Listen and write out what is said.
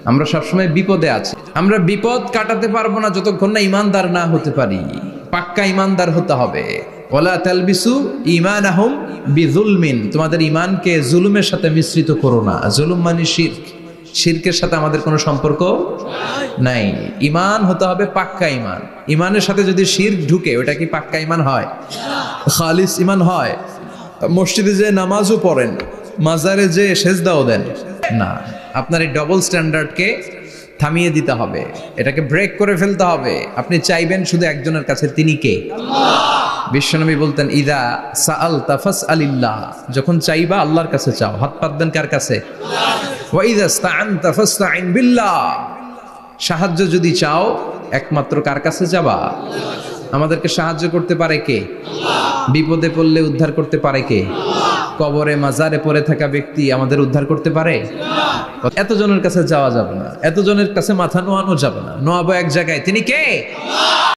আমরা সবসময় বিপদে আছি। আমরা বিপদ কাটাতে পারবো না যতক্ষণ না ইমানদার না হতে পারি। পাক্কা ইমানদার হতে হবে। ওয়ালা তালবিসু ঈমানাহুম বিযুলমিন, তোমাদের ঈমানকে জুলুমের সাথে মিশ্রিত করো না। জুলুম মানে শিরক, শিরকের সাথে আমাদের কোনো সম্পর্ক নাই। ঈমান হতে হবে পাক্কা ঈমান। ঈমানের সাথে যদি শিরক ঢুকে ওটা কি পাক্কা ঈমান হয়? খালিস ঈমান হয়? মসজিদে যে নামাজও পড়েন, মাজারে যে সেজদাও দেন না। আপনার এই ডবল স্ট্যান্ডার্ডকে থামিয়ে দিতে হবে, এটাকে ব্রেক করে ফেলতে হবে। আপনি চাইবেন শুধু একজনের কাছে, তিনি কে? বিশ্বনবী বলতেন ইদা সাআলতা ফাসআলিল্লাহ, যখন চাইবা আল্লাহর কাছে চাও। হাত পাতবেন কার কাছে? ওয়া ইদা ইসতাআনতা ফাসতাইন বিল্লাহ, সাহায্য যদি চাও একমাত্র কার কাছে যাবা? আমাদেরকে সাহায্য করতে পারে কে? বিপদে পড়লে উদ্ধার করতে পারে কে? কবরে মাজারে পড়ে থাকা ব্যক্তি আমাদের উদ্ধার করতে পারে? এতজনের কাছে যাওয়া যাবে না, এতজনের কাছে মাথা নোয়ানো যাবে না। নোয়াবো এক জায়গায়, তিনি কে?